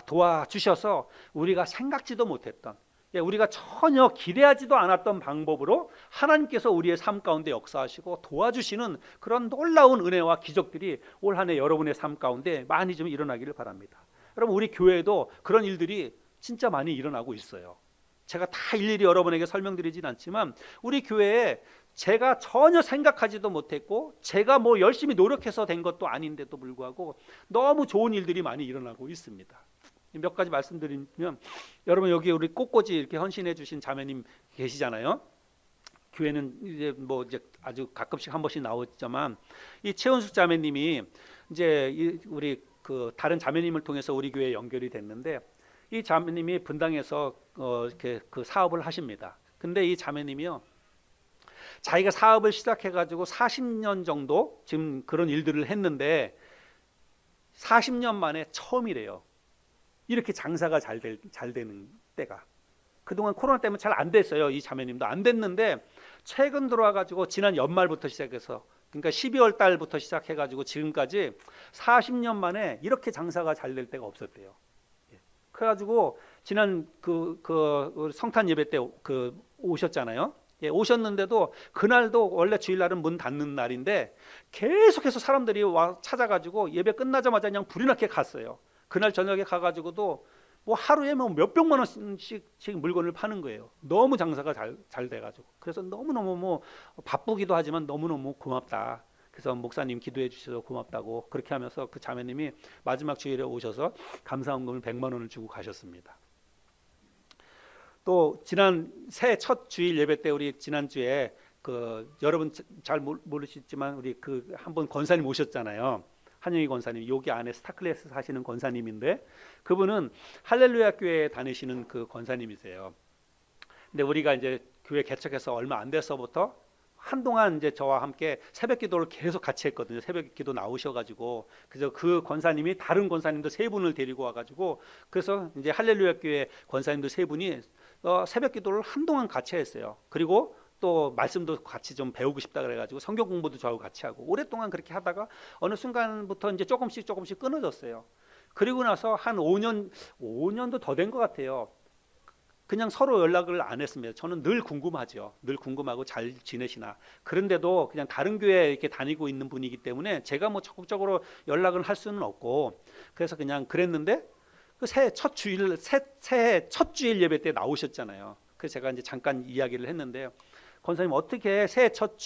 S1: 도와주셔서 우리가 생각지도 못했던, 우리가 전혀 기대하지도 않았던 방법으로 하나님께서 우리의 삶 가운데 역사하시고 도와주시는 그런 놀라운 은혜와 기적들이 올 한 해 여러분의 삶 가운데 많이 좀 일어나기를 바랍니다. 여러분, 우리 교회에도 그런 일들이 진짜 많이 일어나고 있어요. 제가 다 일일이 여러분에게 설명드리진 않지만 우리 교회에 제가 전혀 생각하지도 못했고 제가 뭐 열심히 노력해서 된 것도 아닌데도 불구하고 너무 좋은 일들이 많이 일어나고 있습니다. 몇 가지 말씀드리면, 여러분 여기 우리 꽃꽂이 이렇게 헌신해 주신 자매님 계시잖아요. 교회는 이제 아주 가끔씩 한 번씩 나오지만 이 최원숙 자매님이 이제 우리 그 다른 자매님을 통해서 우리 교회에 연결이 됐는데, 이 자매님이 분당에서 이렇게 그 사업을 하십니다. 근데 이 자매님이요, 자기가 사업을 시작해가지고 40년 정도 지금 그런 일들을 했는데 40년 만에 처음이래요. 이렇게 장사가 잘 되는 때가. 그동안 코로나 때문에 잘 안 됐어요. 이 자매님도 안 됐는데 최근 들어와가지고 지난 연말부터 시작해서, 그러니까 12월 달부터 시작해가지고 지금까지 40년 만에 이렇게 장사가 잘 될 때가 없었대요. 그래가지고 지난 그 성탄 예배 때 오셨잖아요. 오셨는데도 그날도 원래 주일날은 문 닫는 날인데 계속해서 사람들이 와 찾아가지고 예배 끝나자마자 그냥 불이 나게 갔어요. 그날 저녁에 가가지고도 뭐 하루에 뭐 몇백만 원씩 물건을 파는 거예요. 너무 장사가 잘 돼가지고. 그래서 너무너무 뭐 바쁘기도 하지만 너무너무 고맙다. 그래서 목사님 기도해 주셔서 고맙다고 그렇게 하면서 그 자매님이 마지막 주일에 오셔서 감사헌금을 100만 원을 주고 가셨습니다. 또 지난 새해 첫 주일 예배 때 우리 지난주에 여러분 잘 모르시지만 우리 한 번 권사님 오셨잖아요. 한영희 권사님, 여기 안에 스타클래스 사시는 권사님인데 그분은 할렐루야 교회에 다니시는 그 권사님이세요. 근데 우리가 이제 교회 개척해서 얼마 안 돼서부터 한동안 이제 저와 함께 새벽 기도를 계속 같이 했거든요. 새벽 기도 나오셔가지고, 그래서 그 권사님이 다른 권사님도 세 분을 데리고 와가지고, 그래서 이제 할렐루야 교회 권사님도 세 분이 새벽 기도를 한동안 같이 했어요. 그리고 또 말씀도 같이 좀 배우고 싶다 그래가지고 성경 공부도 저하고 같이 하고 오랫동안 그렇게 하다가 어느 순간부터 이제 조금씩 끊어졌어요. 그리고 나서 한 5년도 더 된 것 같아요. 그냥 서로 연락을 안 했습니다. 저는 늘 궁금하죠. 늘 궁금하고 잘 지내시나. 그런데도 그냥 다른 교회에 이렇게 다니고 있는 분이기 때문에 제가 뭐 적극적으로 연락을 할 수는 없고, 그래서 그냥 그랬는데 그 새해 첫 주일 예배 때 나오셨잖아요. 그래서 제가 이제 잠깐 이야기를 했는데요. 권사님, 어떻게 새해 첫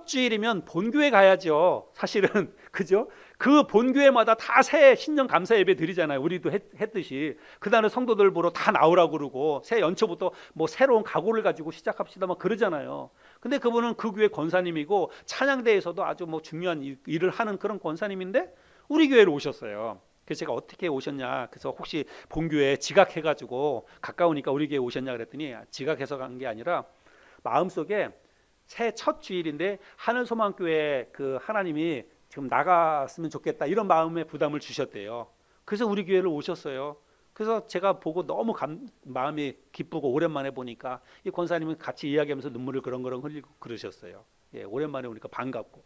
S1: 주일이면 본교회 가야죠. 사실은 그죠? 그 본교회마다 다 새해 신년 감사 예배 드리잖아요. 우리도 했듯이. 그다음에 성도들 보러 다 나오라고 그러고 새해 연초부터 뭐 새로운 각오를 가지고 시작합시다 막 그러잖아요. 근데 그분은 그 교회 권사님이고 찬양대에서도 아주 뭐 중요한 일을 하는 그런 권사님인데 우리 교회로 오셨어요. 그래서 제가 어떻게 오셨냐, 그래서 혹시 본교회 지각해가지고 가까우니까 우리 교회 오셨냐 그랬더니 지각해서 간 게 아니라 마음속에 새해 첫 주일인데 하늘소망교회 그 하나님이 지금 나갔으면 좋겠다 이런 마음에 부담을 주셨대요. 그래서 우리 교회를 오셨어요. 그래서 제가 보고 너무 마음이 기쁘고 오랜만에 보니까 이 권사님은 같이 이야기하면서 눈물을 그렁그렁 흘리고 그러셨어요. 오랜만에 오니까 반갑고.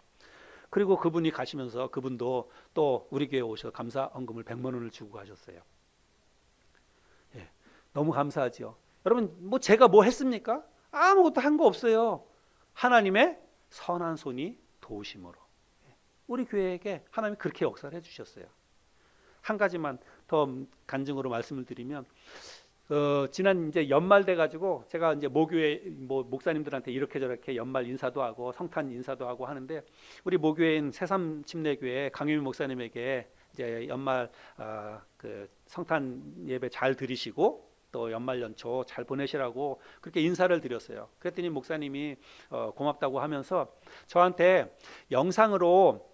S1: 그리고 그분이 가시면서 그분도 또 우리 교회에 오셔서 감사헌금을 100만 원을 주고 가셨어요. 너무 감사하죠. 여러분, 뭐 제가 뭐 했습니까? 아무것도 한 거 없어요. 하나님의 선한 손이 도우심으로 우리 교회에게 하나님이 그렇게 역사를 해주셨어요. 한 가지만 더 간증으로 말씀을 드리면, 지난 이제 연말 돼가지고 제가 이제 모교회 목사님들한테 이렇게 저렇게 연말 인사도 하고 성탄 인사도 하고 하는데, 우리 모교회인 새삼 침례교회 강유미 목사님에게 이제 연말 그 성탄 예배 잘 드리시고 또 연말 연초 잘 보내시라고 그렇게 인사를 드렸어요. 그랬더니 목사님이 고맙다고 하면서 저한테 영상으로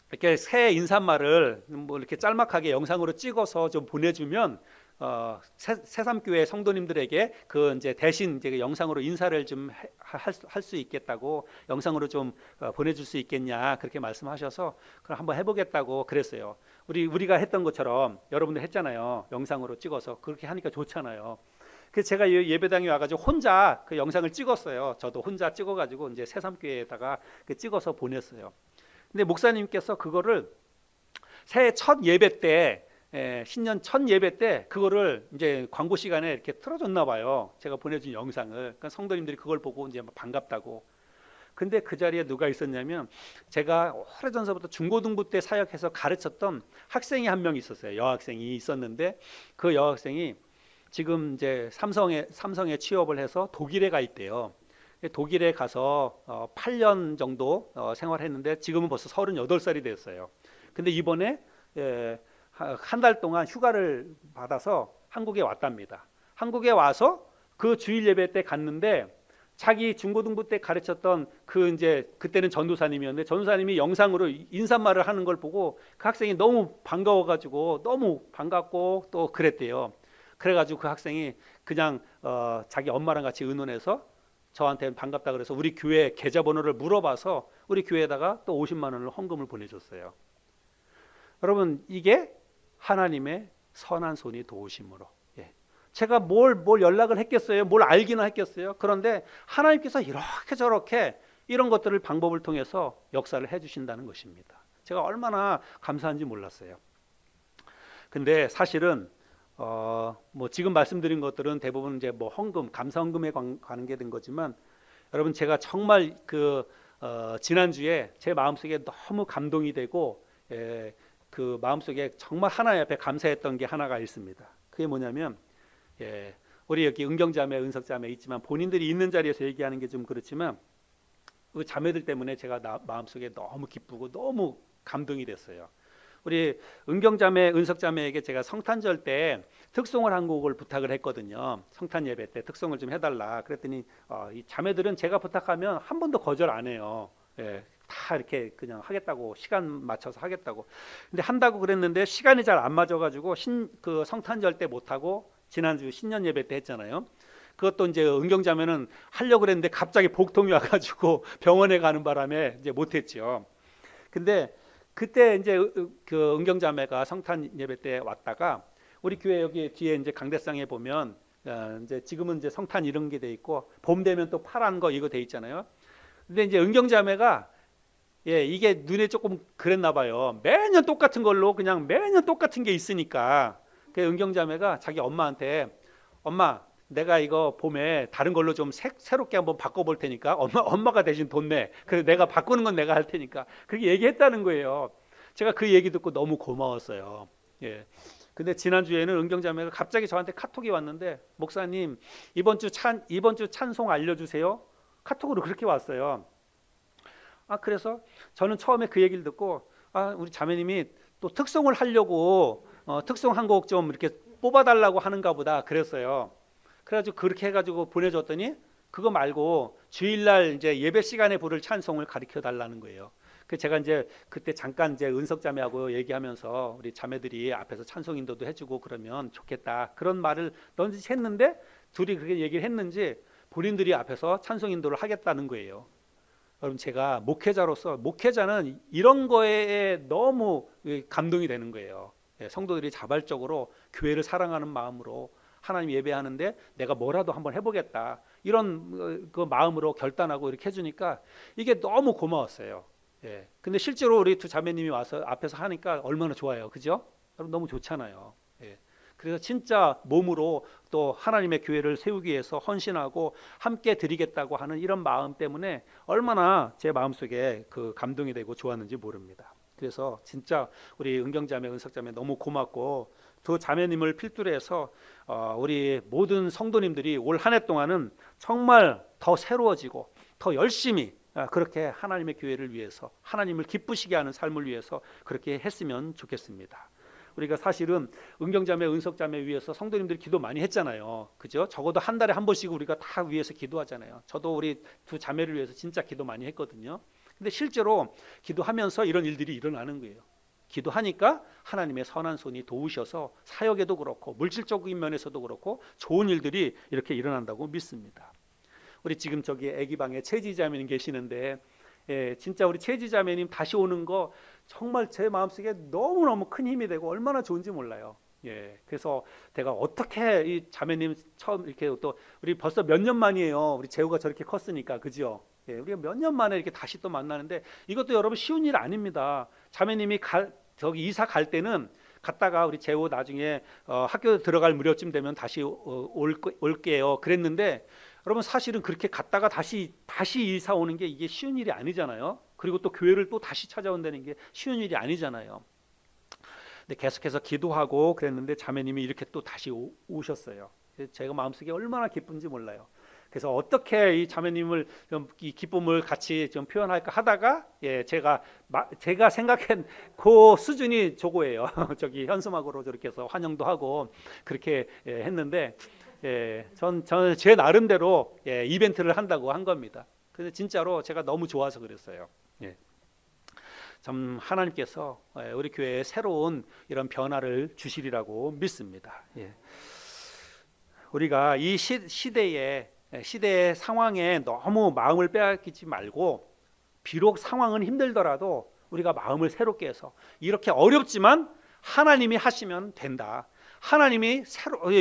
S1: 이렇게 새해 인사말을 뭐 이렇게 짤막하게 영상으로 찍어서 좀 보내주면 새삼교회 성도님들에게 그 이제 대신 이제 영상으로 인사를 좀 할 수 있겠다고 영상으로 좀 보내줄 수 있겠냐 그렇게 말씀하셔서 그럼 한번 해보겠다고 그랬어요. 우리가 했던 것처럼 여러분들 했잖아요. 영상으로 찍어서 그렇게 하니까 좋잖아요. 그래서 제가 예배당에 와가지고 혼자 그 영상을 찍었어요. 저도 혼자 찍어가지고 이제 새삼교회에다가 찍어서 보냈어요. 근데 목사님께서 그거를 새해 첫 예배 때, 신년 첫 예배 때 그거를 이제 광고 시간에 이렇게 틀어줬나 봐요. 제가 보내준 영상을. 그러니까 성도님들이 그걸 보고 이제 반갑다고. 근데 그 자리에 누가 있었냐면 제가 오래전서부터 중고등부 때 사역해서 가르쳤던 학생이 한 명 있었어요. 여학생이 있었는데 그 여학생이 지금 이제 삼성에 취업을 해서 독일에 가 있대요. 독일에 가서 8년 정도 생활했는데 지금은 벌써 38살이 됐어요. 근데 이번에 한 달 동안 휴가를 받아서 한국에 왔답니다. 한국에 와서 그 주일 예배 때 갔는데 자기 중고등부 때 가르쳤던 그 이제 그때는 전도사님이었는데 전도사님이 영상으로 인사말을 하는 걸 보고 그 학생이 너무 반가워가지고 너무 반갑고 또 그랬대요. 그래가지고 그 학생이 그냥 자기 엄마랑 같이 의논해서 저한테 반갑다 그래서 우리 교회 계좌번호를 물어봐서 우리 교회에다가 또 50만 원을 헌금을 보내줬어요. 여러분 이게 하나님의 선한 손이 도우심으로. 제가 뭘 연락을 했겠어요? 뭘 알기나 했겠어요? 그런데 하나님께서 이렇게 저렇게 이런 것들을 방법을 통해서 역사를 해주신다는 것입니다. 제가 얼마나 감사한지 몰랐어요. 근데 사실은 뭐 지금 말씀드린 것들은 대부분 이제 뭐 헌금, 감사 헌금에 관계된 거지만 여러분 제가 정말 지난주에 제 마음속에 너무 감동이 되고 그 마음속에 정말 하나님 앞에 감사했던 게 하나가 있습니다. 그게 뭐냐면 우리 여기 은경자매, 은석자매 있지만 본인들이 있는 자리에서 얘기하는 게 좀 그렇지만 그 자매들 때문에 제가 마음속에 너무 기쁘고 너무 감동이 됐어요. 우리 은경자매, 은석자매에게 제가 성탄절 때 특송을 한 곡을 부탁을 했거든요. 성탄 예배 때 특송을 좀 해달라. 그랬더니 이 자매들은 제가 부탁하면 한 번도 거절 안 해요. 다 이렇게 그냥 하겠다고 시간 맞춰서 하겠다고. 근데 한다고 그랬는데 시간이 잘 안 맞아가지고 그 성탄절 때 못 하고 지난주 신년 예배 때 했잖아요. 그것도 이제 은경자매는 하려고 그랬는데 갑자기 복통이 와가지고 병원에 가는 바람에 이제 못했죠. 근데 그때 이제 그 은경자매가 성탄 예배 때 왔다가 우리 교회 여기 뒤에 이제 강대상에 보면 이제 지금은 이제 성탄 이런 게 돼 있고 봄 되면 또 파란 거 이거 돼 있잖아요. 근데 이제 은경자매가 이게 눈에 조금 그랬나 봐요. 매년 똑같은 걸로 그냥 매년 똑같은 게 있으니까 그 은경자매가 자기 엄마한테 엄마 내가 이거 봄에 다른 걸로 좀 새롭게 한번 바꿔볼 테니까 엄마가 대신 돈 내. 그래서 내가 바꾸는 건 내가 할 테니까 그렇게 얘기했다는 거예요. 제가 그 얘기 듣고 너무 고마웠어요. 근데 지난주에는 은경자매가 갑자기 저한테 카톡이 왔는데 목사님 이번 주 찬송 알려주세요. 카톡으로 그렇게 왔어요. 그래서 저는 처음에 그 얘기를 듣고 우리 자매님이 또 특송을 하려고 특송 한 곡 좀 이렇게 뽑아달라고 하는가 보다 그랬어요. 그래가지고 그렇게 해가지고 보내줬더니 그거 말고 주일날 이제 예배 시간에 부를 찬송을 가르쳐 달라는 거예요. 그 제가 이제 그때 잠깐 이제 은석자매하고 얘기하면서 우리 자매들이 앞에서 찬송 인도도 해주고 그러면 좋겠다 그런 말을 넌지 했는데 둘이 그렇게 얘기를 했는지 본인들이 앞에서 찬송 인도를 하겠다는 거예요. 여러분 제가 목회자로서 목회자는 이런 거에 너무 감동이 되는 거예요. 성도들이 자발적으로 교회를 사랑하는 마음으로 하나님 예배하는데 내가 뭐라도 한번 해보겠다 이런 그 마음으로 결단하고 이렇게 해주니까 이게 너무 고마웠어요. 근데 실제로 우리 두 자매님이 와서 앞에서 하니까 얼마나 좋아요, 그죠? 여러분 너무 좋잖아요. 그래서 진짜 몸으로 또 하나님의 교회를 세우기 위해서 헌신하고 함께 드리겠다고 하는 이런 마음 때문에 얼마나 제 마음속에 그 감동이 되고 좋았는지 모릅니다. 그래서 진짜 우리 은경자매, 은석자매 너무 고맙고 두 자매님을 필두로 해서 우리 모든 성도님들이 올 한 해 동안은 정말 더 새로워지고 더 열심히 그렇게 하나님의 교회를 위해서 하나님을 기쁘시게 하는 삶을 위해서 그렇게 했으면 좋겠습니다. 우리가 사실은 은경자매, 은석자매 위해서 성도님들이 기도 많이 했잖아요. 그죠? 적어도 한 달에 한 번씩 우리가 다 위해서 기도하잖아요. 저도 우리 두 자매를 위해서 진짜 기도 많이 했거든요. 근데 실제로 기도하면서 이런 일들이 일어나는 거예요. 기도하니까 하나님의 선한 손이 도우셔서 사역에도 그렇고 물질적인 면에서도 그렇고 좋은 일들이 이렇게 일어난다고 믿습니다. 우리 지금 저기 애기방에 최지자매님 계시는데, 진짜 우리 최지자매님 다시 오는 거 정말 제 마음속에 너무너무 큰 힘이 되고 얼마나 좋은지 몰라요. 그래서 내가 어떻게 이 자매님 처음 이렇게 또 우리 벌써 몇 년 만이에요. 우리 재우가 저렇게 컸으니까, 그죠? 우리가 몇 년 만에 이렇게 다시 또 만나는데 이것도 여러분 쉬운 일 아닙니다. 자매님이 저기 이사 갈 때는 갔다가 우리 재우 나중에 학교 들어갈 무렵쯤 되면 다시 올게요 그랬는데, 여러분 사실은 그렇게 갔다가 다시 이사 오는 게 이게 쉬운 일이 아니잖아요. 그리고 또 교회를 또 다시 찾아온다는 게 쉬운 일이 아니잖아요. 근데 계속해서 기도하고 그랬는데 자매님이 이렇게 또 다시 오셨어요. 제가 마음속에 얼마나 기쁜지 몰라요. 그래서 어떻게 이 자매님을 좀 이 기쁨을 같이 좀 표현할까 하다가, 제가 생각한 그 수준이 저거예요. 저기 현수막으로 저렇게 해서 환영도 하고 그렇게 했는데, 저는 제 나름대로 이벤트를 한다고 한 겁니다. 근데 진짜로 제가 너무 좋아서 그랬어요. 참 하나님께서 우리 교회에 새로운 이런 변화를 주시리라고 믿습니다. 우리가 이 시대의 상황에 너무 마음을 빼앗기지 말고, 비록 상황은 힘들더라도 우리가 마음을 새롭게 해서 이렇게 어렵지만 하나님이 하시면 된다. 하나님이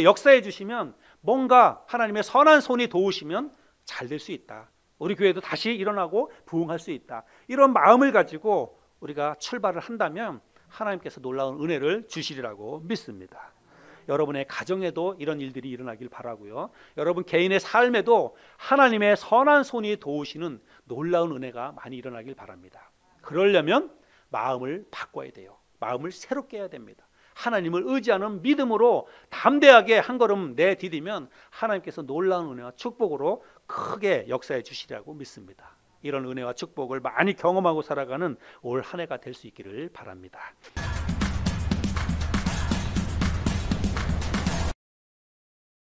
S1: 역사해 주시면 뭔가 하나님의 선한 손이 도우시면 잘 될 수 있다. 우리 교회도 다시 일어나고 부흥할 수 있다. 이런 마음을 가지고 우리가 출발을 한다면 하나님께서 놀라운 은혜를 주시리라고 믿습니다. 여러분의 가정에도 이런 일들이 일어나길 바라고요. 여러분 개인의 삶에도 하나님의 선한 손이 도우시는 놀라운 은혜가 많이 일어나길 바랍니다. 그러려면 마음을 바꿔야 돼요. 마음을 새롭게 해야 됩니다. 하나님을 의지하는 믿음으로 담대하게 한 걸음 내디디면 하나님께서 놀라운 은혜와 축복으로 크게 역사해 주시리라고 믿습니다. 이런 은혜와 축복을 많이 경험하고 살아가는 올 한 해가 될 수 있기를 바랍니다.